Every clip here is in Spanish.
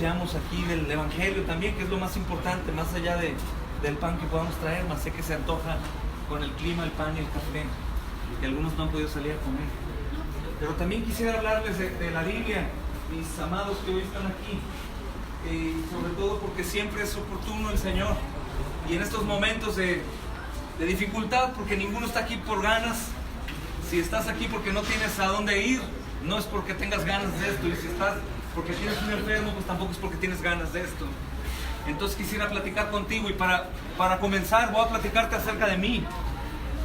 anunciamos aquí del Evangelio también, que es lo más importante, más allá del pan que podamos traer. Más sé que se antoja con el clima, el pan y el café, que algunos no han podido salir a comer. Pero también quisiera hablarles de la Biblia, mis amados que hoy están aquí, sobre todo porque siempre es oportuno el Señor, y en estos momentos de dificultad, porque ninguno está aquí por ganas. Si estás aquí porque no tienes a dónde ir, no es porque tengas ganas de esto, y si estás porque tienes un enfermo, pues tampoco es porque tienes ganas de esto. Entonces quisiera platicar contigo, y para comenzar voy a platicarte acerca de mí,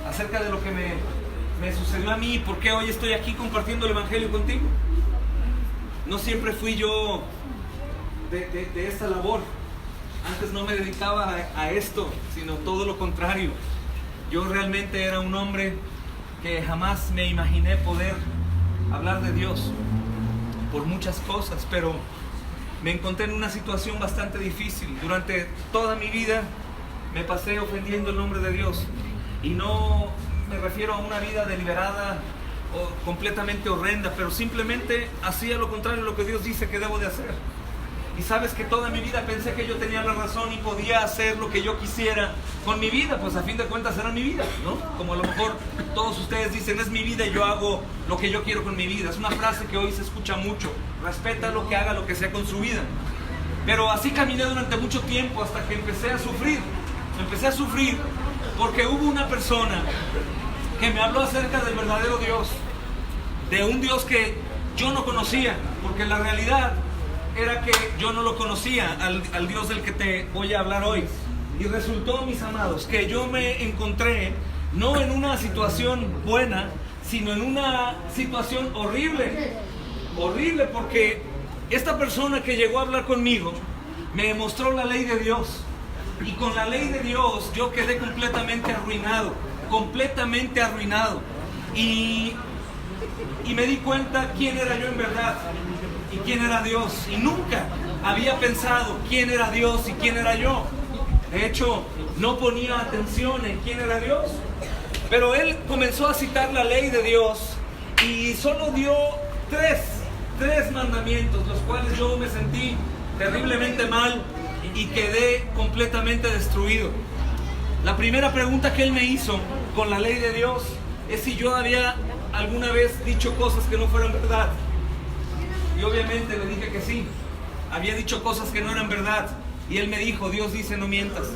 acerca de lo que me sucedió a mí, por qué hoy estoy aquí compartiendo el Evangelio contigo. No siempre fui yo de esta labor. Antes no me dedicaba a esto, sino todo lo contrario. Yo realmente era un hombre que jamás me imaginé poder hablar de Dios por muchas cosas, pero me encontré en una situación bastante difícil. Durante toda mi vida me pasé ofendiendo el nombre de Dios, y no me refiero a una vida deliberada o completamente horrenda, pero simplemente hacía lo contrario de lo que Dios dice que debo de hacer. Y sabes que toda mi vida pensé que yo tenía la razón y podía hacer lo que yo quisiera con mi vida, pues a fin de cuentas era mi vida, ¿no? Como a lo mejor todos ustedes dicen, es mi vida y yo hago lo que yo quiero con mi vida. Es una frase que hoy se escucha mucho: respeta lo que haga, lo que sea con su vida. Pero así caminé durante mucho tiempo, hasta que empecé a sufrir. Empecé a sufrir porque hubo una persona que me habló acerca del verdadero Dios, de un Dios que yo no conocía, porque la realidad era que yo no lo conocía, al Dios del que te voy a hablar hoy. Y resultó, mis amados, que yo me encontré no en una situación buena, sino en una situación horrible. Horrible, porque esta persona que llegó a hablar conmigo me mostró la ley de Dios. Y con la ley de Dios yo quedé completamente arruinado. Completamente arruinado. Y me di cuenta quién era yo en verdad y quién era Dios. Y nunca había pensado quién era Dios y quién era yo. De hecho, no ponía atención en quién era Dios. Pero él comenzó a citar la ley de Dios y solo dio tres mandamientos, los cuales yo me sentí terriblemente mal y quedé completamente destruido. La primera pregunta que él me hizo con la ley de Dios es si yo había alguna vez dicho cosas que no fueran verdad. Y obviamente le dije que sí, había dicho cosas que no eran verdad. Y él me dijo, Dios dice no mientas.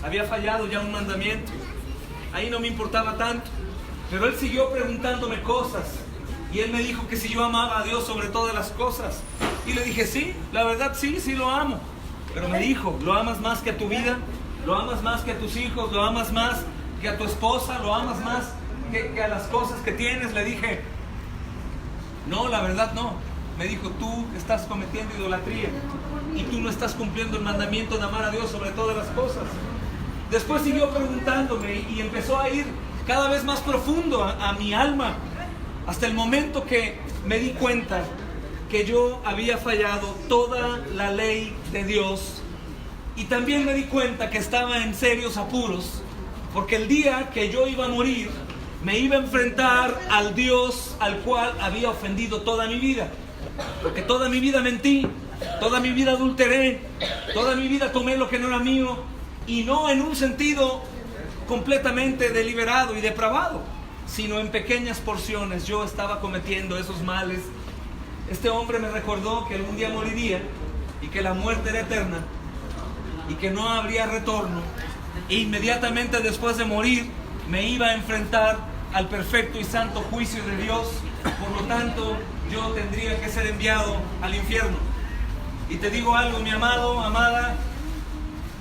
Había fallado ya un mandamiento. Ahí no me importaba tanto. Pero él siguió preguntándome cosas. Y él me dijo que si yo amaba a Dios sobre todas las cosas. Y le dije, sí, la verdad sí lo amo. Pero me dijo, ¿lo amas más que a tu vida? ¿Lo amas más que a tus hijos? ¿Lo amas más que a tu esposa? ¿Lo amas más que a las cosas que tienes? Le dije, no, la verdad no. Me dijo, tú estás cometiendo idolatría y tú no estás cumpliendo el mandamiento de amar a Dios sobre todas las cosas. Después siguió preguntándome y empezó a ir cada vez más profundo a mi alma, hasta el momento que me di cuenta que yo había fallado toda la ley de Dios. Y también me di cuenta que estaba en serios apuros, porque el día que yo iba a morir me iba a enfrentar al Dios al cual había ofendido toda mi vida. Porque toda mi vida mentí, toda mi vida adulteré, toda mi vida tomé lo que no era mío, y no en un sentido completamente deliberado y depravado, sino en pequeñas porciones. Yo estaba cometiendo esos males. Este hombre me recordó que algún día moriría y que la muerte era eterna y que no habría retorno, e inmediatamente después de morir me iba a enfrentar al perfecto y santo juicio de Dios. Por lo tanto, yo tendría que ser enviado al infierno. Y te digo algo, mi amado, amada,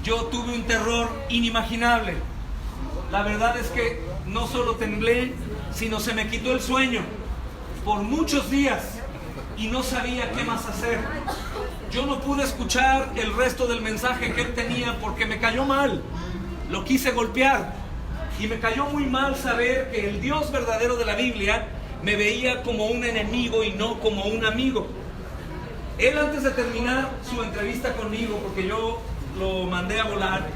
yo tuve un terror inimaginable. La verdad es que no solo temblé, sino se me quitó el sueño por muchos días y no sabía qué más hacer. Yo no pude escuchar el resto del mensaje que él tenía porque me cayó mal. Lo quise golpear y me cayó muy mal saber que el Dios verdadero de la Biblia me veía como un enemigo y no como un amigo. Él, antes de terminar su entrevista conmigo, porque yo lo mandé a volar,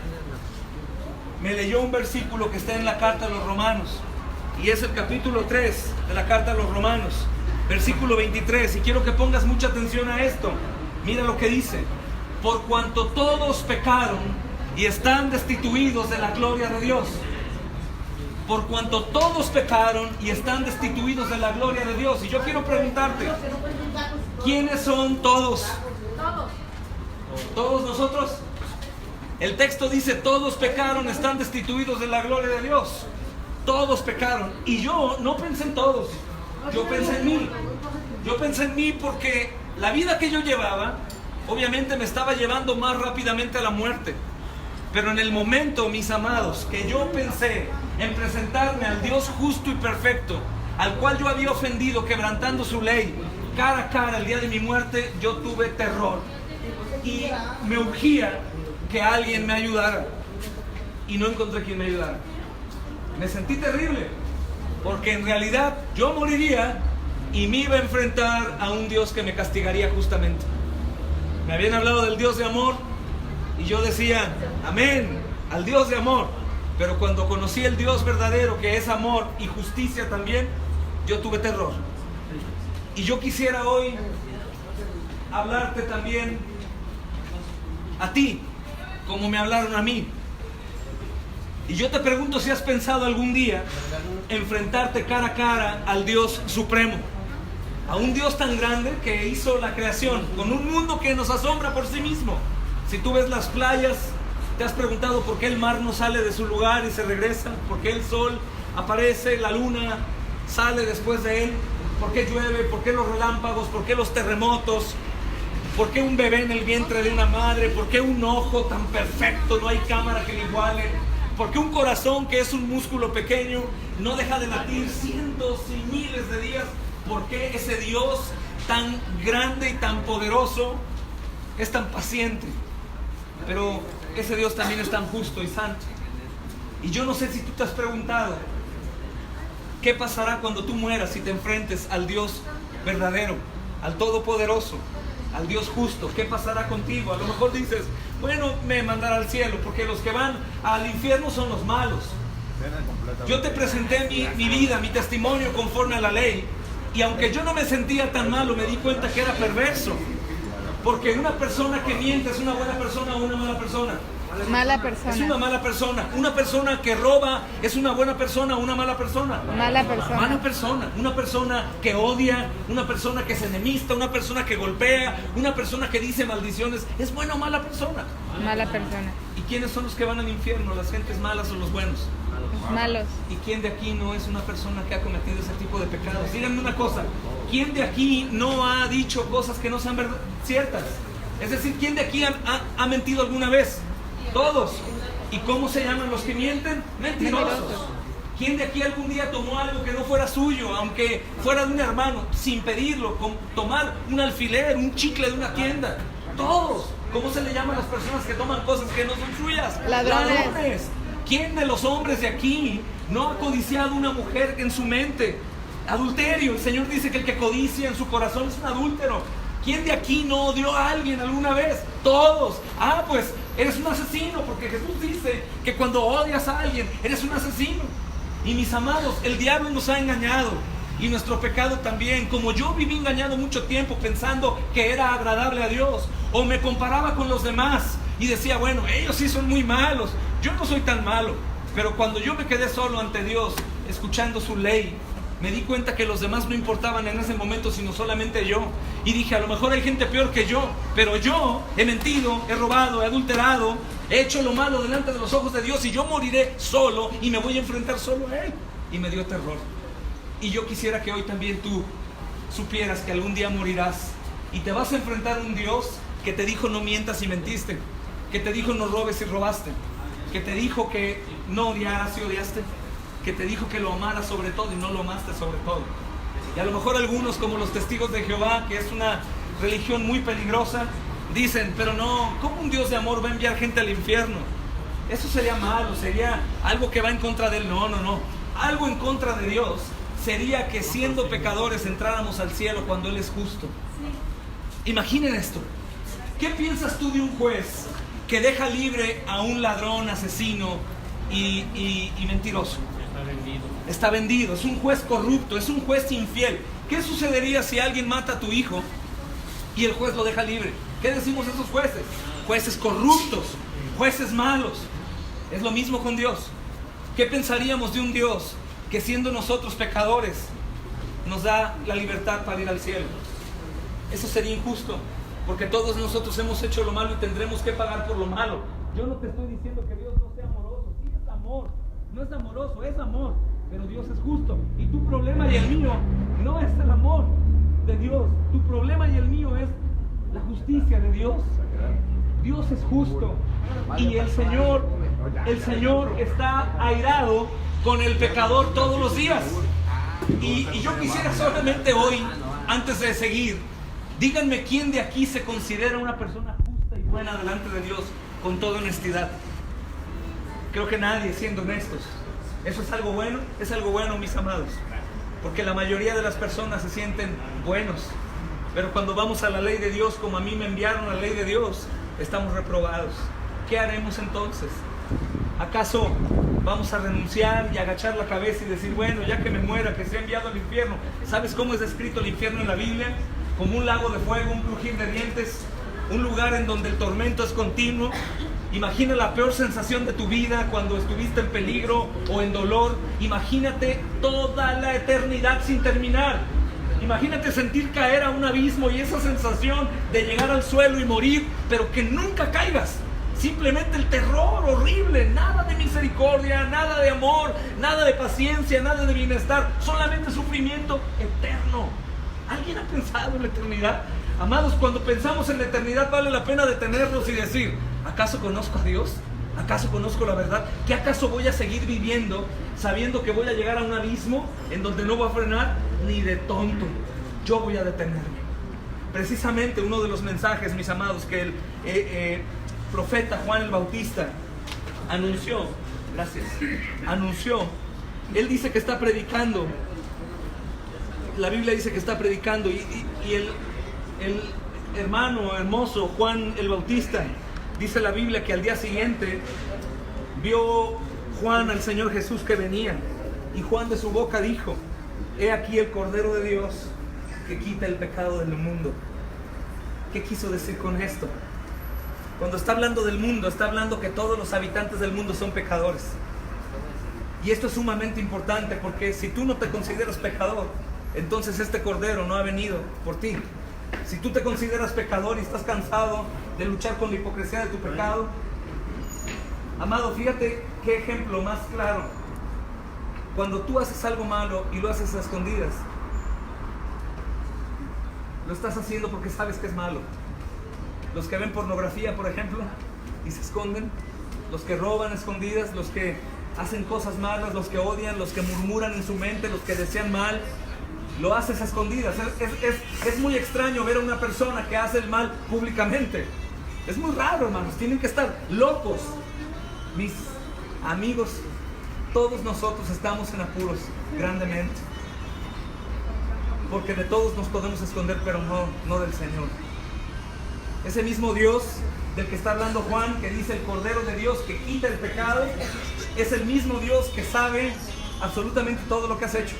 me leyó un versículo que está en la carta a los Romanos, y es el capítulo 3 de la carta a los Romanos, versículo 23, y quiero que pongas mucha atención a esto. Mira lo que dice: por cuanto todos pecaron y están destituidos de la gloria de Dios. Por cuanto todos pecaron y están destituidos de la gloria de Dios. Y yo quiero preguntarte, ¿quiénes son todos? ¿Todos nosotros? El texto dice: todos pecaron, están destituidos de la gloria de Dios. Todos pecaron. Y yo no pensé en todos, yo pensé en mí. Yo pensé en mí porque la vida que yo llevaba obviamente me estaba llevando más rápidamente a la muerte. Pero en el momento, mis amados, que yo pensé en presentarme al Dios justo y perfecto, al cual yo había ofendido quebrantando su ley, cara a cara el día de mi muerte, yo tuve terror y me urgía que alguien me ayudara, y no encontré quien me ayudara. Me sentí terrible, porque en realidad yo moriría y me iba a enfrentar a un Dios que me castigaría justamente. Me habían hablado del Dios de amor y yo decía amén al Dios de amor, pero cuando conocí el Dios verdadero, que es amor y justicia también, yo tuve terror. Y yo quisiera hoy hablarte también a ti, como me hablaron a mí. Y yo te pregunto si has pensado algún día enfrentarte cara a cara al Dios supremo, a un Dios tan grande que hizo la creación, con un mundo que nos asombra por sí mismo. Si tú ves las playas, ¿te has preguntado por qué el mar no sale de su lugar y se regresa? ¿Por qué el sol aparece, la luna sale después de él? ¿Por qué llueve? ¿Por qué los relámpagos? ¿Por qué los terremotos? ¿Por qué un bebé en el vientre de una madre? ¿Por qué un ojo tan perfecto, no hay cámara que le iguale? ¿Por qué un corazón, que es un músculo pequeño, no deja de latir cientos y miles de días? ¿Por qué ese Dios tan grande y tan poderoso es tan paciente? Pero ese Dios también es tan justo y santo. Y yo no sé si tú te has preguntado qué pasará cuando tú mueras y te enfrentes al Dios verdadero, al Todopoderoso, al Dios justo. ¿Qué pasará contigo? A lo mejor dices, bueno, me mandará al cielo, porque los que van al infierno son los malos. Yo te presenté mi vida, mi testimonio conforme a la ley, y aunque yo no me sentía tan malo, me di cuenta que era perverso. Porque una persona que miente, ¿es una buena persona o una mala persona? Mala persona. Es una mala persona. Una persona que roba, ¿es una buena persona o una mala persona? Mala persona. Mala persona. Una persona que odia, una persona que es enemista, una persona que golpea, una persona que dice maldiciones, ¿es buena o mala persona? Mala persona. ¿Y quiénes son los que van al infierno? ¿Las gentes malas o los buenos? Malos. ¿Y quién de aquí no es una persona que ha cometido ese tipo de pecados? Díganme una cosa, ¿quién de aquí no ha dicho cosas que no sean ciertas? Es decir, ¿quién de aquí ha mentido alguna vez? Todos. ¿Y cómo se llaman los que mienten? Mentirosos. ¿Quién de aquí algún día tomó algo que no fuera suyo, aunque fuera de un hermano, sin pedirlo, tomar un alfiler, un chicle de una tienda? Todos. ¿Cómo se le llaman a las personas que toman cosas que no son suyas? Ladrones. ¿Quién de los hombres de aquí no ha codiciado una mujer en su mente? Adulterio. El Señor dice que el que codicia en su corazón es un adúltero. ¿Quién de aquí no odió a alguien alguna vez? Todos. Ah, pues eres un asesino, porque Jesús dice que cuando odias a alguien, eres un asesino. Y mis amados, el diablo nos ha engañado, y nuestro pecado también. Como yo viví engañado mucho tiempo pensando que era agradable a Dios, o me comparaba con los demás y decía, bueno, ellos sí son muy malos, yo no soy tan malo. Pero cuando yo me quedé solo ante Dios, escuchando su ley, me di cuenta que los demás no importaban en ese momento, sino solamente yo. Y dije, a lo mejor hay gente peor que yo, pero yo he mentido, he robado, he adulterado, he hecho lo malo delante de los ojos de Dios, y yo moriré solo y me voy a enfrentar solo a Él. Y me dio terror. Y yo quisiera que hoy también tú supieras que algún día morirás y te vas a enfrentar a un Dios que te dijo no mientas y mentiste, que te dijo no robes y robaste, que te dijo que no odiaras y odiaste, que te dijo que lo amaras sobre todo y no lo amaste sobre todo. Y a lo mejor algunos, como los testigos de Jehová, que es una religión muy peligrosa, dicen, pero no, ¿cómo un Dios de amor va a enviar gente al infierno? Eso sería malo, sería algo que va en contra de Él. No. Algo en contra de Dios sería que siendo pecadores entráramos al cielo cuando Él es justo. Imaginen esto. ¿Qué piensas tú de un juez que deja libre a un ladrón, asesino y mentiroso? Está vendido, es un juez corrupto, es un juez infiel. ¿Qué sucedería si alguien mata a tu hijo y el juez lo deja libre? ¿Qué decimos de esos jueces? Jueces corruptos, jueces malos. Es lo mismo con Dios. ¿Qué pensaríamos de un Dios que, siendo nosotros pecadores, nos da la libertad para ir al cielo? Eso sería injusto, porque todos nosotros hemos hecho lo malo y tendremos que pagar por lo malo. Yo no te estoy diciendo que Dios no sea amoroso. Sí es amor, no es amoroso, es amor, pero Dios es justo. Y tu problema y el mío no es el amor de Dios. Tu problema y el mío es la justicia de Dios. Dios es justo y el Señor está airado con el pecador todos los días. Y yo quisiera solamente hoy, antes de seguir, díganme quién de aquí se considera una persona justa y buena delante de Dios con toda honestidad. Creo que nadie, siendo honestos. ¿Eso es algo bueno? Es algo bueno, mis amados, porque la mayoría de las personas se sienten buenos, pero cuando vamos a la ley de Dios, como a mí me enviaron la ley de Dios, estamos reprobados. ¿Qué haremos entonces? ¿Acaso vamos a renunciar y agachar la cabeza y decir, bueno, ya que me muera, que sea enviado al infierno? ¿Sabes cómo es descrito el infierno en la Biblia? Como un lago de fuego, un crujir de dientes, un lugar en donde el tormento es continuo. Imagina la peor sensación de tu vida cuando estuviste en peligro o en dolor. Imagínate toda la eternidad sin terminar. Imagínate sentir caer a un abismo y esa sensación de llegar al suelo y morir, pero que nunca caigas. Simplemente el terror horrible, nada de misericordia, nada de amor, nada de paciencia, nada de bienestar, solamente sufrimiento eterno. ¿Alguien ha pensado en la eternidad? Amados, cuando pensamos en la eternidad vale la pena detenernos y decir, ¿acaso conozco a Dios? ¿Acaso conozco la verdad? ¿Qué acaso voy a seguir viviendo sabiendo que voy a llegar a un abismo en donde no voy a frenar ni de tonto? Yo voy a detenerme. Precisamente uno de los mensajes, mis amados, que el profeta Juan el Bautista anunció, él dice que está predicando. La Biblia dice que está predicando y el hermano hermoso Juan el Bautista, dice la Biblia que al día siguiente vio Juan al Señor Jesús que venía, y Juan de su boca dijo, he aquí el Cordero de Dios que quita el pecado del mundo. ¿Qué quiso decir con esto? Cuando está hablando del mundo, está hablando que todos los habitantes del mundo son pecadores. Y esto es sumamente importante, porque si tú no te consideras pecador, entonces este Cordero no ha venido por ti. Si tú te consideras pecador y estás cansado de luchar con la hipocresía de tu pecado, amado, fíjate qué ejemplo más claro. Cuando tú haces algo malo y lo haces a escondidas, lo estás haciendo porque sabes que es malo. Los que ven pornografía, por ejemplo, y se esconden, los que roban a escondidas, los que hacen cosas malas, los que odian, los que murmuran en su mente, los que desean mal, lo haces a escondidas. Es muy extraño ver a una persona que hace el mal públicamente. Es muy raro, hermanos. Tienen que estar locos. Mis amigos, todos nosotros estamos en apuros grandemente, porque de todos nos podemos esconder, pero no del Señor. Ese mismo Dios del que está hablando Juan, que dice el Cordero de Dios que quita el pecado, es el mismo Dios que sabe absolutamente todo lo que has hecho.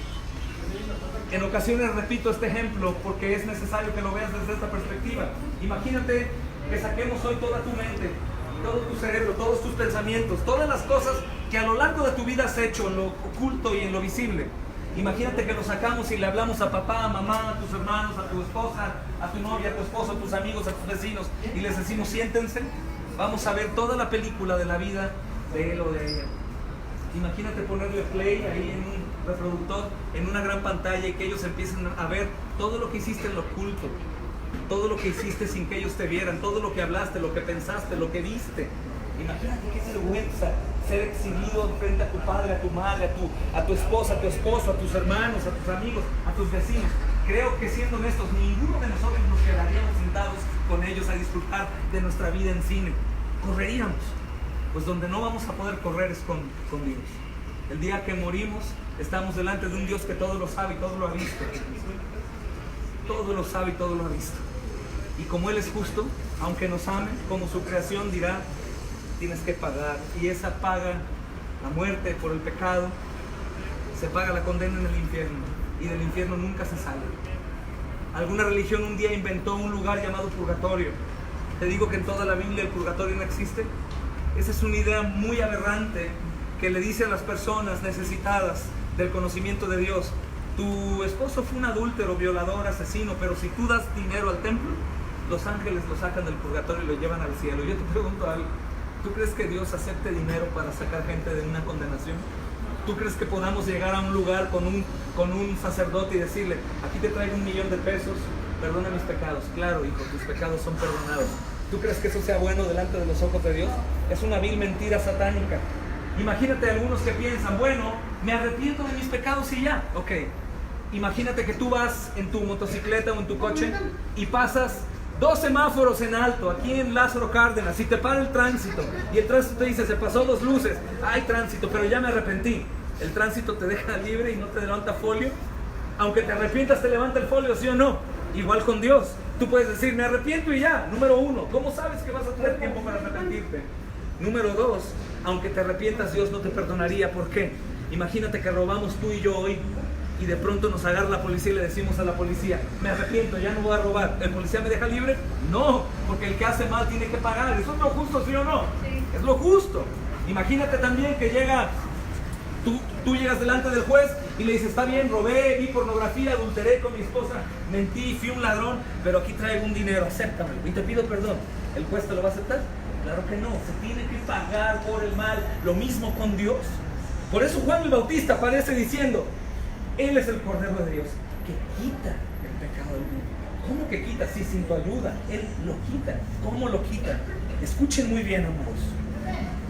En ocasiones repito este ejemplo porque es necesario que lo veas desde esta perspectiva. Imagínate que saquemos hoy toda tu mente, todo tu cerebro, todos tus pensamientos, todas las cosas que a lo largo de tu vida has hecho en lo oculto y en lo visible. Imagínate que lo sacamos y le hablamos a papá, a mamá, a tus hermanos, a tu esposa, a tu novia, a tu esposo, a tus amigos, a tus vecinos, y les decimos, siéntense, vamos a ver toda la película de la vida de él o de ella. Imagínate ponerle play ahí en un reproductor, en una gran pantalla, y que ellos empiecen a ver todo lo que hiciste en lo oculto, todo lo que hiciste sin que ellos te vieran, todo lo que hablaste, lo que pensaste, lo que viste. Imagínate qué vergüenza ser exhibido frente a tu padre, a tu madre, a tu esposa, a tu esposo, a tus hermanos, a tus amigos, a tus vecinos. Creo que, siendo honestos, ninguno de nosotros nos quedaríamos sentados con ellos a disfrutar de nuestra vida en cine. Correríamos. Pues donde no vamos a poder correr es con Dios. El día que morimos, estamos delante de un Dios que todo lo sabe y todo lo ha visto. Todo lo sabe y todo lo ha visto. Y como Él es justo, aunque nos ame, como su creación dirá, tienes que pagar. Y esa paga, la muerte por el pecado, se paga la condena en el infierno. Y del infierno nunca se sale. Alguna religión un día inventó un lugar llamado purgatorio. te digo que en toda la Biblia el purgatorio no existe. Esa es una idea muy aberrante que le dice a las personas necesitadas del conocimiento de Dios: tu esposo fue un adúltero, violador, asesino, pero si tú das dinero al templo, los ángeles lo sacan del purgatorio y lo llevan al cielo. Yo te pregunto algo: ¿tú crees que Dios acepte dinero para sacar gente de una condenación? ¿Tú crees que podamos llegar a un lugar con un sacerdote y decirle: aquí te traigo $1,000,000 de pesos, perdona mis pecados? Claro, hijo, tus pecados son perdonados. ¿Tú crees que eso sea bueno delante de los ojos de Dios? Es una vil mentira satánica. Imagínate algunos que piensan: bueno, me arrepiento de mis pecados y ya. Ok, imagínate que tú vas en tu motocicleta o en tu coche y pasas 2 semáforos en alto, aquí en Lázaro Cárdenas, y te para el tránsito, y el tránsito te dice: se pasó 2 luces, hay tránsito, pero ya me arrepentí. El tránsito te deja libre y no te levanta folio. Aunque te arrepientas, te levanta el folio, ¿sí o no? Igual con Dios, tú puedes decir: me arrepiento y ya. Número 1, ¿cómo sabes que vas a tener tiempo para arrepentirte? Número 2, aunque te arrepientas, Dios no te perdonaría. ¿Por qué? Imagínate que robamos tú y yo hoy, y de pronto nos agarra la policía y le decimos a la policía: me arrepiento, ya no voy a robar. ¿El policía me deja libre? No, porque el que hace mal tiene que pagar. ¿Eso es lo justo, sí o no? Sí. Es lo justo. Imagínate también que tú llegas delante del juez y le dices: está bien, robé, vi pornografía, adulteré con mi esposa, mentí, fui un ladrón, pero aquí traigo un dinero, acéptamelo y te pido perdón. ¿El juez te lo va a aceptar? Claro que no, se tiene que pagar por el mal. Lo mismo con Dios. Por eso Juan el Bautista aparece diciendo: Él es el Cordero de Dios que quita el pecado del mundo. ¿Cómo que quita? Sí, sin tu ayuda. Él lo quita. ¿Cómo lo quita? Escuchen muy bien, amados.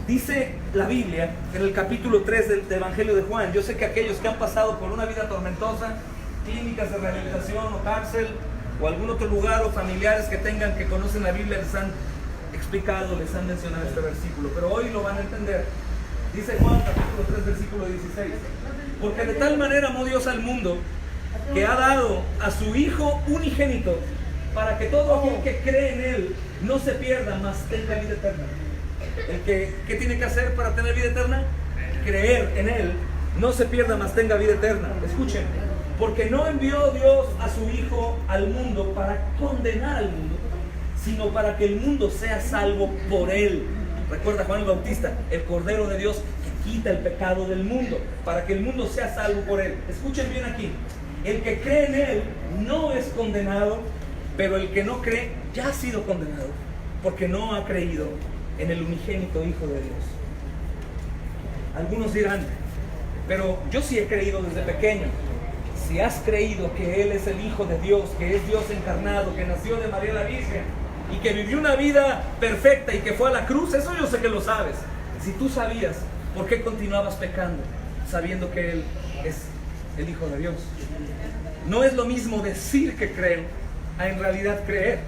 Dice la Biblia en el capítulo 3 del Evangelio de Juan. Yo sé que aquellos que han pasado por una vida tormentosa, clínicas de rehabilitación o cárcel o algún otro lugar, o familiares que tengan, que conocen la Biblia, les han explicado, les han mencionado este versículo, pero hoy lo van a entender. Dice Juan capítulo 3 versículo 16: porque de tal manera amó Dios al mundo, que ha dado a su Hijo unigénito, para que todo aquel que cree en Él no se pierda, mas tenga vida eterna. ¿Qué tiene que hacer para tener vida eterna? Creer en Él, no se pierda, mas tenga vida eterna. Escuchen: porque no envió Dios a su Hijo al mundo para condenar al mundo, sino para que el mundo sea salvo por Él. Recuerda Juan el Bautista, el Cordero de Dios que quita el pecado del mundo, para que el mundo sea salvo por Él. Escuchen bien aquí: el que cree en Él no es condenado, pero el que no cree ya ha sido condenado, porque no ha creído en el unigénito Hijo de Dios. Algunos dirán: pero yo sí he creído desde pequeño. Si has creído que Él es el Hijo de Dios, que es Dios encarnado, que nació de María la Virgen y que vivió una vida perfecta y que fue a la cruz, eso yo sé que lo sabes. Si tú sabías, ¿por qué continuabas pecando sabiendo que Él es el Hijo de Dios? No es lo mismo decir que creo a en realidad creer.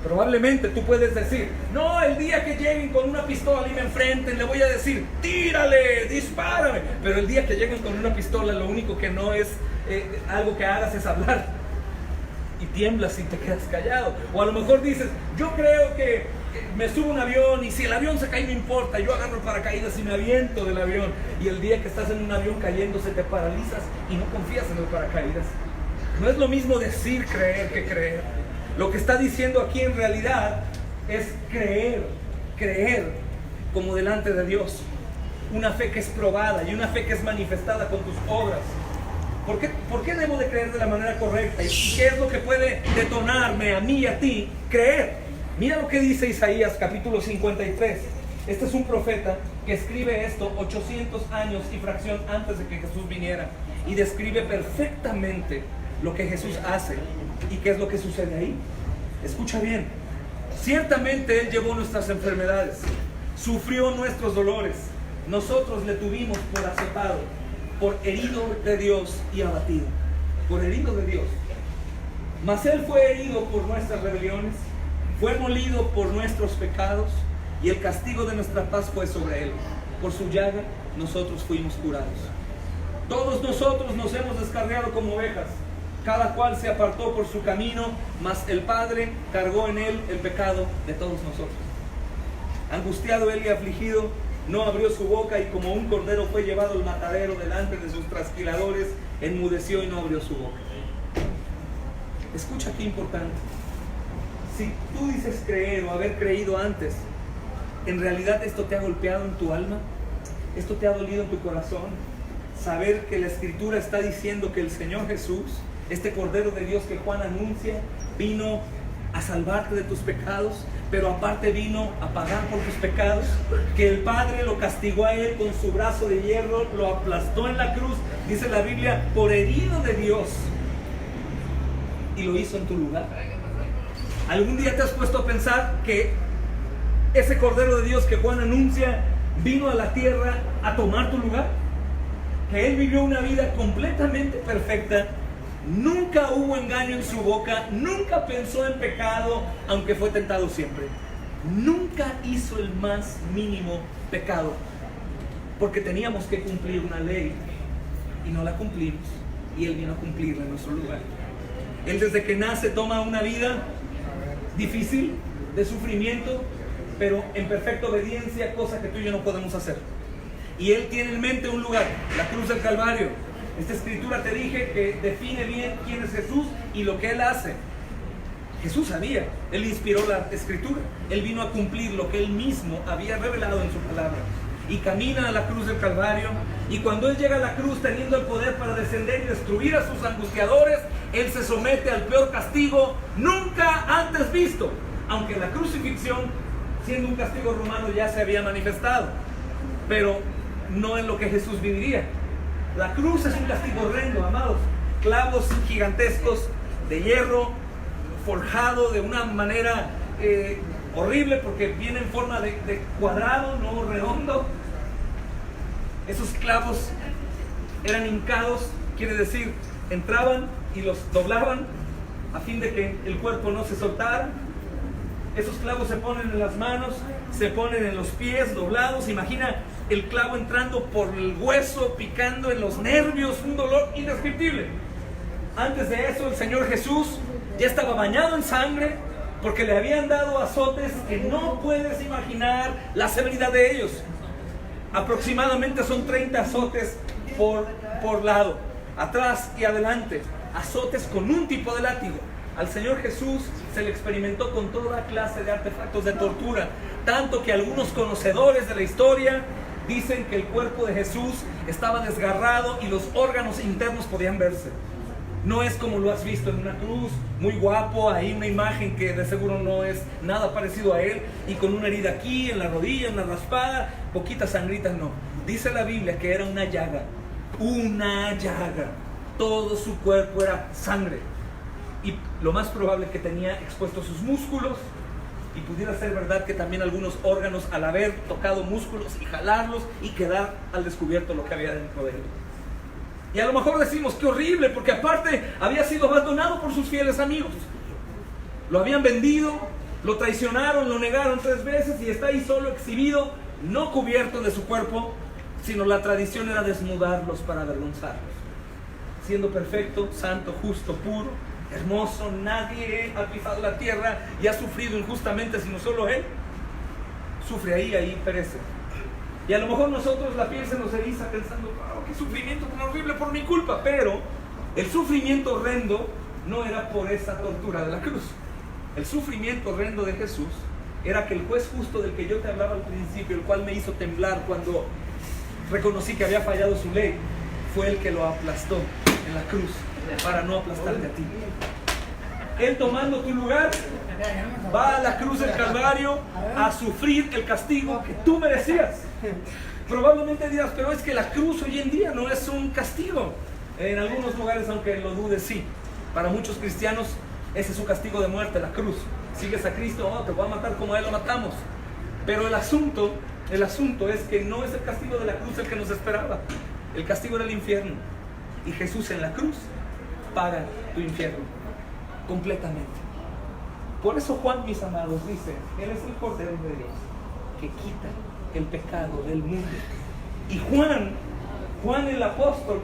Probablemente tú puedes decir: no, el día que lleguen con una pistola y me enfrenten, le voy a decir: tírale, dispárame. Pero el día que lleguen con una pistola, lo único que no es algo que hagas es hablar, y tiemblas y te quedas callado. O a lo mejor dices: yo creo que me subo a un avión y si el avión se cae no importa, yo agarro el paracaídas y me aviento del avión. Y el día que estás en un avión cayéndose te paralizas y no confías en el paracaídas. No es lo mismo decir creer que creer. Lo que está diciendo aquí en realidad es creer como delante de Dios. Una fe que es probada y una fe que es manifestada con tus obras. ¿Por qué debo de creer de la manera correcta? ¿Y qué es lo que puede detonarme a mí y a ti creer? Mira lo que dice Isaías capítulo 53. Este es un profeta que escribe esto 800 años y fracción antes de que Jesús viniera, y describe perfectamente lo que Jesús hace y qué es lo que sucede ahí. Escucha bien: ciertamente Él llevó nuestras enfermedades, sufrió nuestros dolores, nosotros le tuvimos por azotado, por herido de Dios y abatido. Por herido de Dios. Mas Él fue herido por nuestras rebeliones, fue molido por nuestros pecados, y el castigo de nuestra paz fue sobre Él. Por su llaga nosotros fuimos curados. Todos nosotros nos hemos descarriado como ovejas, cada cual se apartó por su camino, mas el Padre cargó en Él el pecado de todos nosotros. Angustiado Él y afligido, no abrió su boca, y como un cordero fue llevado al matadero delante de sus trasquiladores, enmudeció y no abrió su boca. Escucha qué importante. Si tú dices creer o haber creído antes, en realidad esto te ha golpeado en tu alma, esto te ha dolido en tu corazón, saber que la Escritura está diciendo que el Señor Jesús, este Cordero de Dios que Juan anuncia, vino a salvarte de tus pecados, pero aparte vino a pagar por tus pecados, que el Padre lo castigó a Él con su brazo de hierro, lo aplastó en la cruz, dice la Biblia, por herido de Dios, y lo hizo en tu lugar. ¿Algún día te has puesto a pensar que ese Cordero de Dios que Juan anuncia vino a la tierra a tomar tu lugar? Que Él vivió una vida completamente perfecta, nunca hubo engaño en su boca, nunca pensó en pecado, aunque fue tentado siempre. Nunca hizo el más mínimo pecado, porque teníamos que cumplir una ley y no la cumplimos, y Él vino a cumplirla en nuestro lugar. Él desde que nace toma una vida difícil, de sufrimiento, pero en perfecta obediencia, cosa que tú y yo no podemos hacer. Y Él tiene en mente un lugar, la cruz del Calvario. Esta escritura te dije que define bien quién es Jesús y lo que Él hace. Jesús sabía, Él inspiró la escritura, Él vino a cumplir lo que Él mismo había revelado en su palabra. Y camina a la cruz del Calvario, y cuando Él llega a la cruz teniendo el poder para descender y destruir a sus angustiadores, Él se somete al peor castigo nunca antes visto, aunque la crucifixión, siendo un castigo romano, ya se había manifestado, pero no en lo que Jesús viviría. La cruz es un castigo horrendo, amados, clavos gigantescos de hierro, forjado de una manera horrible, porque viene en forma de cuadrado, no redondo. Esos clavos eran hincados, quiere decir, entraban y los doblaban a fin de que el cuerpo no se soltara. Esos clavos se ponen en las manos, se ponen en los pies doblados. Imagina el clavo entrando por el hueso, picando en los nervios, un dolor indescriptible. Antes de eso, el Señor Jesús ya estaba bañado en sangre, porque le habían dado azotes que no puedes imaginar la severidad de ellos. Aproximadamente son 30 azotes por lado, atrás y adelante, azotes con un tipo de látigo. Al Señor Jesús se le experimentó con toda clase de artefactos de tortura, tanto que algunos conocedores de la historia dicen que el cuerpo de Jesús estaba desgarrado y los órganos internos podían verse. No es como lo has visto en una cruz, muy guapo, ahí una imagen que de seguro no es nada parecido a Él, y con una herida aquí, en la rodilla, una raspada, poquitas sangritas, no. Dice la Biblia que era una llaga, todo su cuerpo era sangre, y lo más probable que tenía expuestos sus músculos, y pudiera ser verdad que también algunos órganos, al haber tocado músculos y jalarlos y quedar al descubierto lo que había dentro de él. Y a lo mejor decimos, qué horrible, porque aparte había sido abandonado por sus fieles amigos. Lo habían vendido, lo traicionaron, lo negaron 3 veces y está ahí solo exhibido, no cubierto de su cuerpo, sino la tradición era desnudarlos para avergonzarlos. Siendo perfecto, santo, justo, puro, hermoso, nadie ha pisado la tierra y ha sufrido injustamente, sino solo Él. Sufre ahí perece. Y a lo mejor nosotros la piel se nos eriza pensando, oh, qué sufrimiento tan horrible por mi culpa. Pero el sufrimiento horrendo no era por esa tortura de la cruz. El sufrimiento horrendo de Jesús era que el juez justo del que yo te hablaba al principio, el cual me hizo temblar cuando reconocí que había fallado su ley, fue el que lo aplastó en la cruz para no aplastarte a ti. Él, tomando tu lugar, va a la cruz del Calvario a sufrir el castigo que tú merecías. Probablemente dirás, pero es que la cruz hoy en día no es un castigo. En algunos lugares, aunque lo dudes, sí. Para muchos cristianos ese es su castigo de muerte, la cruz. Sigues a Cristo, oh, te voy a matar como a Él lo matamos. Pero el asunto es que no es el castigo de la cruz el que nos esperaba. El castigo era el infierno. Y Jesús en la cruz paga tu infierno completamente. Por eso Juan, mis amados, dice, Él es el Cordero de Dios que quita el pecado del mundo. Y Juan el apóstol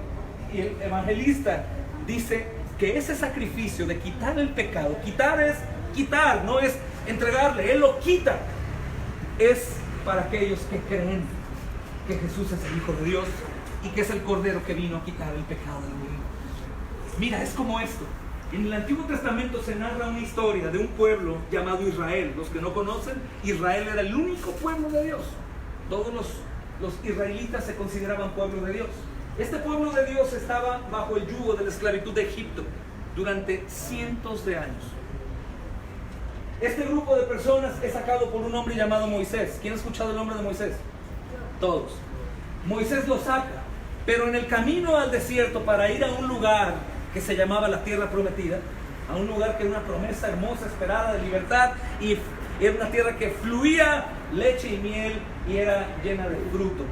y el evangelista dice que ese sacrificio de quitar el pecado, quitar es quitar, no es entregarle, Él lo quita, es para aquellos que creen que Jesús es el Hijo de Dios, y que es el Cordero que vino a quitar el pecado del mundo. Mira, es como esto. En el Antiguo Testamento se narra una historia de un pueblo llamado Israel. Los que no conocen, Israel era el único pueblo de Dios. Todos los israelitas se consideraban pueblo de Dios. Este pueblo de Dios estaba bajo el yugo de la esclavitud de Egipto durante cientos de años. Este grupo de personas es sacado por un hombre llamado Moisés. ¿Quién ha escuchado el nombre de Moisés? Todos. Moisés lo saca, pero en el camino al desierto para ir a un lugar que se llamaba la tierra prometida, a un lugar que era una promesa hermosa, esperada de libertad, y era una tierra que fluía leche y miel y era llena de fruto.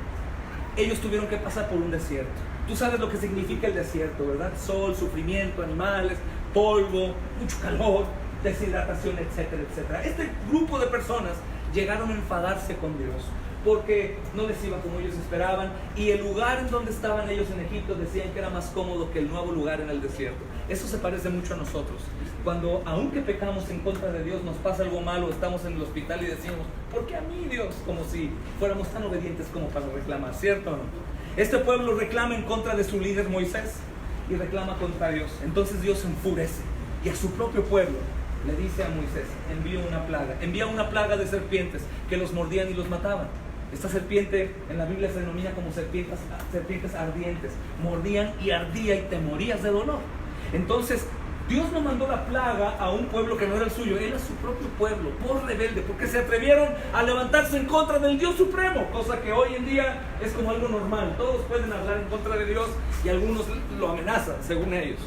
Ellos tuvieron que pasar por un desierto. Tú sabes lo que significa el desierto, ¿verdad? Sol, sufrimiento, animales, polvo, mucho calor, deshidratación, etcétera, etcétera. Este grupo de personas llegaron a enfadarse con Dios porque no les iba como ellos esperaban, y el lugar en donde estaban ellos en Egipto decían que era más cómodo que el nuevo lugar en el desierto. Eso se parece mucho a nosotros. Cuando, aunque pecamos en contra de Dios, nos pasa algo malo, estamos en el hospital y decimos, ¿por qué a mí, Dios? Como si fuéramos tan obedientes como para reclamar, ¿cierto o no? Este pueblo reclama en contra de su líder Moisés y reclama contra Dios. Entonces Dios se enfurece y a su propio pueblo le dice a Moisés, envía una plaga de serpientes que los mordían y los mataban. Esta serpiente en la Biblia se denomina como serpientes ardientes. Mordían y ardía y te morías de dolor. Entonces Dios no mandó la plaga a un pueblo que no era el suyo, era su propio pueblo, por rebelde, porque se atrevieron a levantarse en contra del Dios supremo, cosa que hoy en día es como algo normal. Todos pueden hablar en contra de Dios y algunos lo amenazan, según ellos.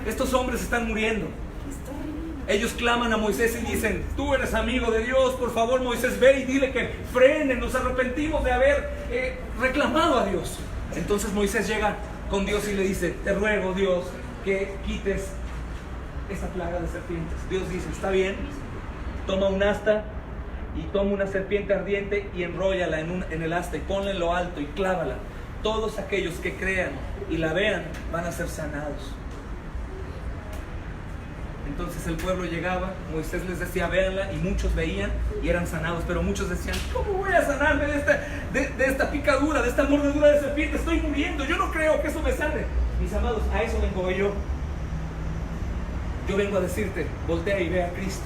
Estos hombres están muriendo. Ellos claman a Moisés y dicen, tú eres amigo de Dios, por favor Moisés, ve y dile que frenen, nos arrepentimos de haber reclamado a Dios. Entonces Moisés llega con Dios y le dice, te ruego Dios que quites esa plaga de serpientes. Dios dice, está bien, toma un asta y toma una serpiente ardiente y enróllala en el asta y ponla en lo alto y clávala. Todos aquellos que crean y la vean van a ser sanados. Entonces el pueblo llegaba, Moisés les decía, véanla, y muchos veían y eran sanados, pero muchos decían, ¿cómo voy a sanarme de esta picadura, de esta mordedura de serpiente? Estoy muriendo, yo no creo que eso me sane. Mis amados, a eso vengo yo. Yo vengo a decirte, voltea y ve a Cristo.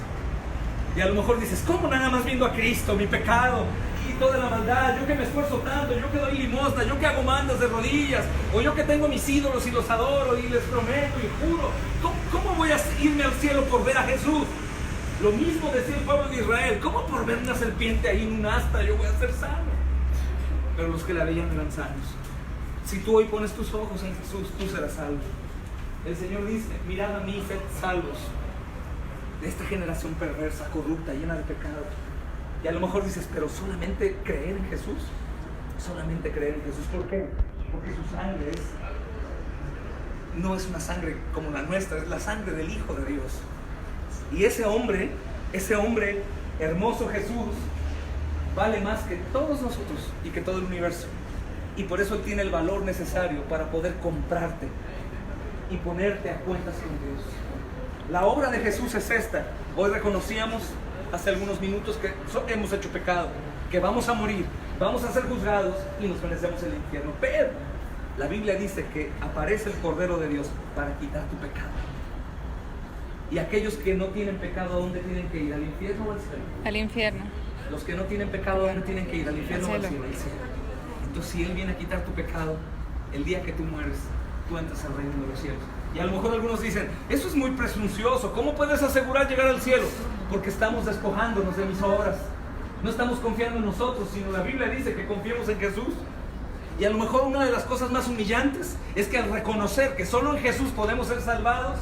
Y a lo mejor dices, ¿cómo nada más viendo a Cristo, mi pecado y toda la maldad? Yo que me esfuerzo tanto, yo que doy limosna, yo que hago mandas de rodillas, o yo que tengo mis ídolos y los adoro y les prometo y juro. ¿Cómo voy a irme al cielo por ver a Jesús? Lo mismo decía el pueblo de Israel, ¿cómo por ver una serpiente ahí en un asta yo voy a ser sano? Pero los que la veían eran sanos. Si tú hoy pones tus ojos en Jesús, tú serás salvo. El Señor dice, mirad a mí, sed salvos de esta generación perversa, corrupta, llena de pecado. Y a lo mejor dices, pero solamente creer en Jesús. Solamente creer en Jesús. ¿Por qué? Porque su sangre no es una sangre como la nuestra, es la sangre del Hijo de Dios. Y ese hombre hermoso Jesús, vale más que todos nosotros y que todo el universo. Y por eso Él tiene el valor necesario para poder comprarte y ponerte a cuentas con Dios. La obra de Jesús es esta. Hoy reconocíamos hace algunos minutos que hemos hecho pecado, que vamos a morir, vamos a ser juzgados y nos merecemos el infierno. Pero la Biblia dice que aparece el Cordero de Dios para quitar tu pecado. Y aquellos que no tienen pecado, ¿a dónde tienen que ir? ¿Al infierno o al cielo? Al infierno. Los que no tienen pecado, ¿a dónde tienen que ir? ¿Al infierno o al cielo? Al cielo. Entonces, si Él viene a quitar tu pecado, el día que tú mueres, tú entras al reino de los cielos. Y a lo mejor algunos dicen, eso es muy presuncioso, ¿cómo puedes asegurar llegar al cielo? Porque estamos despojándonos de mis obras. No estamos confiando en nosotros, sino la Biblia dice que confiemos en Jesús. Y a lo mejor una de las cosas más humillantes es que al reconocer que solo en Jesús podemos ser salvados,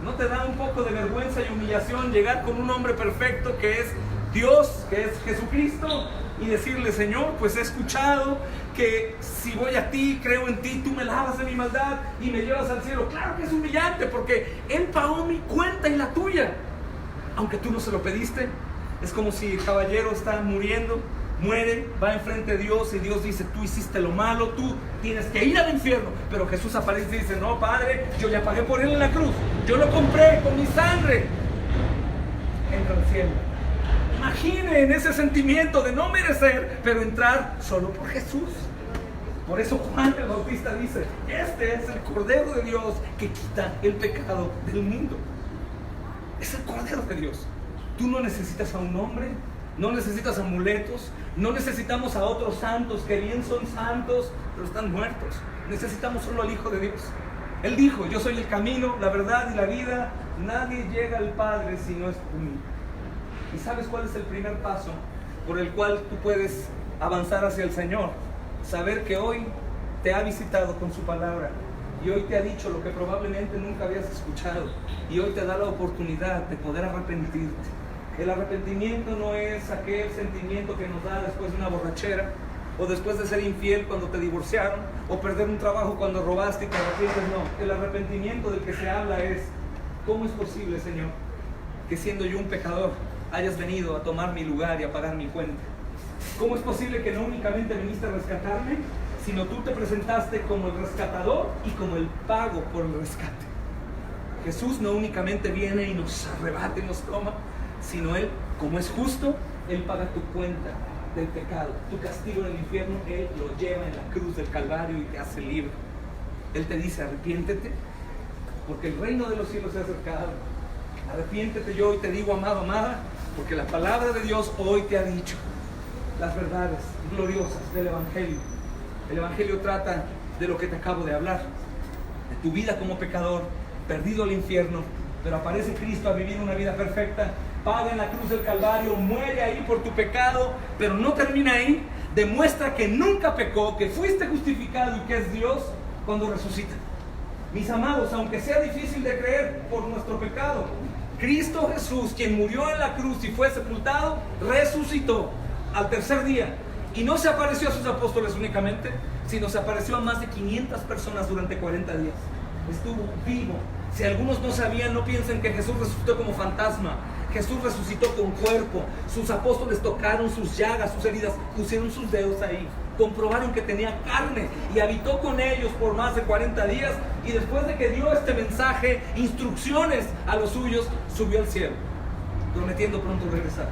¿no te da un poco de vergüenza y humillación llegar con un hombre perfecto que es Dios, que es Jesucristo, y decirle, Señor, pues he escuchado que si voy a ti, creo en ti, tú me lavas de mi maldad y me llevas al cielo? Claro que es humillante, porque Él pagó mi cuenta y la tuya, aunque tú no se lo pediste. Es como si el caballero está muriendo, muere, va enfrente de Dios y Dios dice, tú hiciste lo malo, tú tienes que ir al infierno. Pero Jesús aparece y dice, no, Padre, yo ya pagué por Él en la cruz, yo lo compré con mi sangre. Entra al cielo. Imaginen ese sentimiento de no merecer, pero entrar solo por Jesús. Por eso Juan el Bautista dice, este es el Cordero de Dios que quita el pecado del mundo. Es el Cordero de Dios. Tú no necesitas a un hombre, no necesitas amuletos, no necesitamos a otros santos que bien son santos, pero están muertos. Necesitamos solo al Hijo de Dios. Él dijo, yo soy el camino, la verdad y la vida. Nadie llega al Padre si no es por mí. ¿Y sabes cuál es el primer paso por el cual tú puedes avanzar hacia el Señor? Saber que hoy te ha visitado con su palabra y hoy te ha dicho lo que probablemente nunca habías escuchado y hoy te da la oportunidad de poder arrepentirte. El arrepentimiento no es aquel sentimiento que nos da después de una borrachera o después de ser infiel cuando te divorciaron o perder un trabajo cuando robaste y te arrepientes. No, el arrepentimiento del que se habla es: ¿cómo es posible, Señor, que siendo yo un pecador hayas venido a tomar mi lugar y a pagar mi cuenta? ¿Cómo es posible que no únicamente viniste a rescatarme, sino tú te presentaste como el rescatador y como el pago por el rescate? Jesús no únicamente viene y nos arrebata y nos toma, sino Él, como es justo, Él paga tu cuenta del pecado. Tu castigo en el infierno, Él lo lleva en la cruz del Calvario y te hace libre. Él te dice: arrepiéntete, porque el reino de los cielos se ha acercado. Arrepiéntete, yo hoy te digo, amado, amada, porque la palabra de Dios hoy te ha dicho las verdades gloriosas del Evangelio. El Evangelio trata de lo que te acabo de hablar, de tu vida como pecador, perdido al infierno, pero aparece Cristo a vivir una vida perfecta, paga en la cruz del Calvario, muere ahí por tu pecado, pero no termina ahí, demuestra que nunca pecó, que fuiste justificado y que es Dios cuando resucita. Mis amados, aunque sea difícil de creer por nuestro pecado, Cristo Jesús, quien murió en la cruz y fue sepultado, resucitó al tercer día. Y no se apareció a sus apóstoles únicamente, sino se apareció a más de 500 personas durante 40 días. Estuvo vivo. Si algunos no sabían, no piensen que Jesús resucitó como fantasma. Jesús resucitó con cuerpo. Sus apóstoles tocaron sus llagas, sus heridas, pusieron sus dedos ahí, comprobaron que tenía carne y habitó con ellos por más de 40 días. Y después de que dio este mensaje, instrucciones a los suyos, subió al cielo, prometiendo pronto regresar.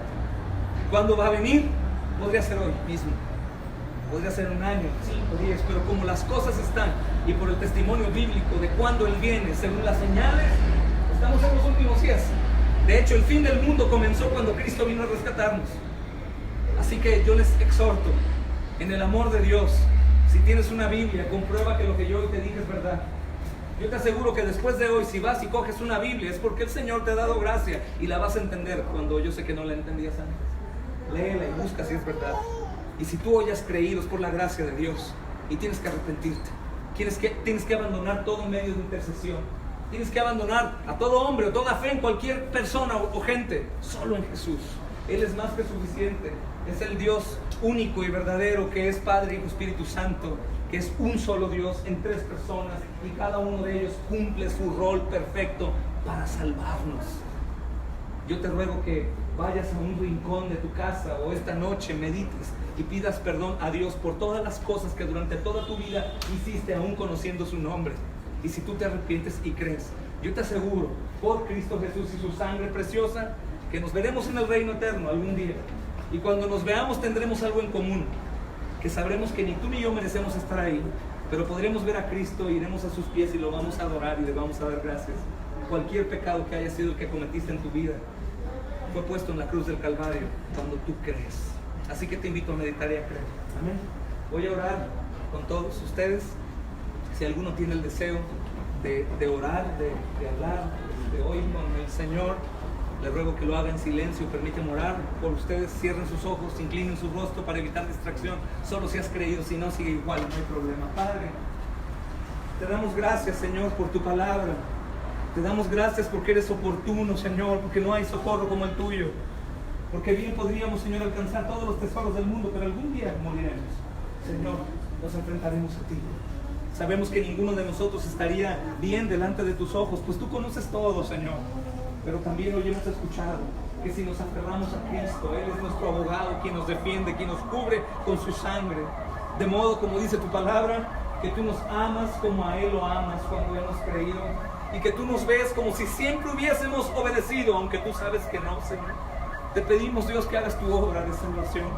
¿Cuándo va a venir? Podría ser hoy mismo, podría ser un año, 5 días, pero como las cosas están y por el testimonio bíblico de cuando Él viene, según las señales, estamos en los últimos días. De hecho, el fin del mundo comenzó cuando Cristo vino a rescatarnos. Así que yo les exhorto, en el amor de Dios, si tienes una Biblia, comprueba que lo que yo hoy te dije es verdad. Yo te aseguro que después de hoy, si vas y coges una Biblia, es porque el Señor te ha dado gracia y la vas a entender cuando yo sé que no la entendías antes. Léela y busca si es verdad. Y si tú hoy has creído, es por la gracia de Dios y tienes que arrepentirte. Tienes que abandonar todo medio de intercesión. Tienes que abandonar a todo hombre o toda fe en cualquier persona o gente, solo en Jesús. Él es más que suficiente. Es el Dios único y verdadero, que es Padre, Hijo, Espíritu Santo, que es un solo Dios en 3 personas, y cada uno de ellos cumple su rol perfecto para salvarnos. Yo te ruego que vayas a un rincón de tu casa o esta noche medites y pidas perdón a Dios por todas las cosas que durante toda tu vida hiciste, aún conociendo su nombre. Y si tú te arrepientes y crees, yo te aseguro, por Cristo Jesús y su sangre preciosa, que nos veremos en el reino eterno algún día. Y cuando nos veamos tendremos algo en común, que sabremos que ni tú ni yo merecemos estar ahí, pero podremos ver a Cristo, iremos a sus pies y lo vamos a adorar y le vamos a dar gracias. Cualquier pecado que haya sido el que cometiste en tu vida fue puesto en la cruz del Calvario cuando tú crees. Así que te invito a meditar y a creer. Amén. Voy a orar con todos ustedes. Si alguno tiene el deseo de orar, de hablar, de oír con el Señor, les ruego que lo haga en silencio. Permíteme orar por ustedes. Cierren sus ojos, inclinen su rostro para evitar distracción. Solo si has creído, si no, sigue igual, no hay problema. Padre, te damos gracias, Señor, por tu palabra. Te damos gracias porque eres oportuno, Señor, porque no hay socorro como el tuyo. Porque bien podríamos, Señor, alcanzar todos los tesoros del mundo, pero algún día moriremos. Señor, nos enfrentaremos a ti. Sabemos que ninguno de nosotros estaría bien delante de tus ojos, pues tú conoces todo, Señor. Pero también hoy hemos escuchado que si nos aferramos a Cristo, Él es nuestro abogado, quien nos defiende, quien nos cubre con su sangre. De modo, como dice tu palabra, que tú nos amas como a Él lo amas cuando hemos creído. Y que tú nos ves como si siempre hubiésemos obedecido, aunque tú sabes que no, Señor. Te pedimos, Dios, que hagas tu obra de salvación.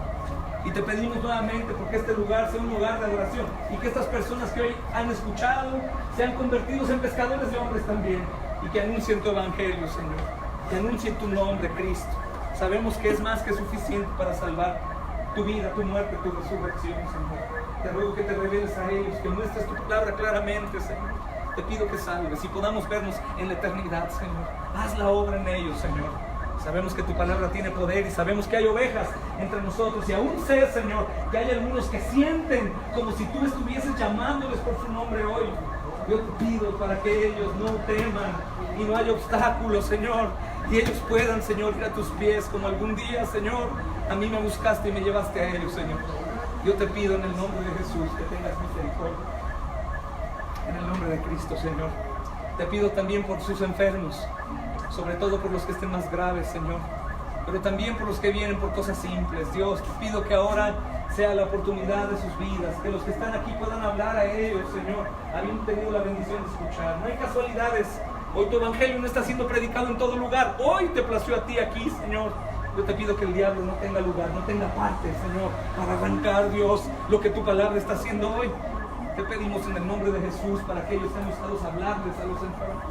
Y te pedimos nuevamente porque este lugar sea un lugar de adoración y que estas personas que hoy han escuchado sean convertidos en pescadores de hombres también y que anuncien tu evangelio, Señor, que anuncien tu nombre, Cristo. Sabemos que es más que suficiente para salvar tu vida, tu muerte, tu resurrección, Señor. Te ruego que te reveles a ellos, que muestres tu palabra claramente, Señor. Te pido que salves y podamos vernos en la eternidad, Señor. Haz la obra en ellos, Señor. Sabemos que tu palabra tiene poder y sabemos que hay ovejas entre nosotros. Y aún sé, Señor, que hay algunos que sienten como si tú estuvieses llamándoles por su nombre hoy. Yo te pido para que ellos no teman y no haya obstáculos, Señor. Y ellos puedan, Señor, ir a tus pies como algún día, Señor, a mí me buscaste y me llevaste a ellos, Señor. Yo te pido en el nombre de Jesús que tengas misericordia. En el nombre de Cristo, Señor. Te pido también por sus enfermos, sobre todo por los que estén más graves, Señor, pero también por los que vienen por cosas simples. Dios, te pido que ahora sea la oportunidad de sus vidas, que los que están aquí puedan hablar a ellos, Señor, habiendo tenido la bendición de escuchar. No hay casualidades. Hoy tu evangelio no está siendo predicado en todo lugar. Hoy te plació a ti aquí, Señor. Yo te pido que el diablo no tenga lugar, no tenga parte, Señor, para arrancar, Dios, lo que tu palabra está haciendo hoy. Te pedimos en el nombre de Jesús para que ellos sean usados a hablarles a los enfermos.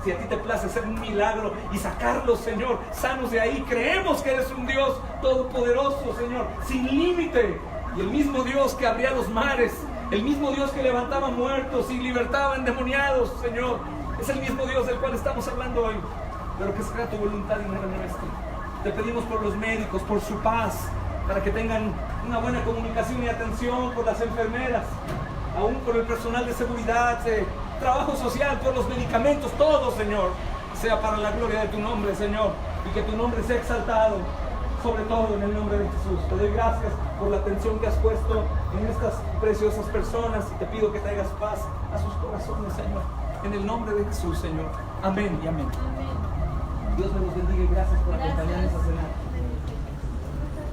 Si a ti te place hacer un milagro y sacarlos, Señor, sanos de ahí, creemos que eres un Dios todopoderoso, Señor, sin límite. Y el mismo Dios que abría los mares, el mismo Dios que levantaba muertos y libertaba endemoniados, Señor, es el mismo Dios del cual estamos hablando hoy. Pero que sea tu voluntad y no la nuestra. Te pedimos por los médicos, por su paz, para que tengan una buena comunicación y atención por las enfermeras, aún por el personal de seguridad, trabajo social, por los medicamentos, todo, Señor, sea para la gloria de tu nombre, Señor, y que tu nombre sea exaltado, sobre todo en el nombre de Jesús. Te doy gracias por la atención que has puesto en estas preciosas personas y te pido que traigas paz a sus corazones, Señor, en el nombre de Jesús, Señor. Amén y amén. Dios me los bendiga y gracias por acompañarnos a cenar.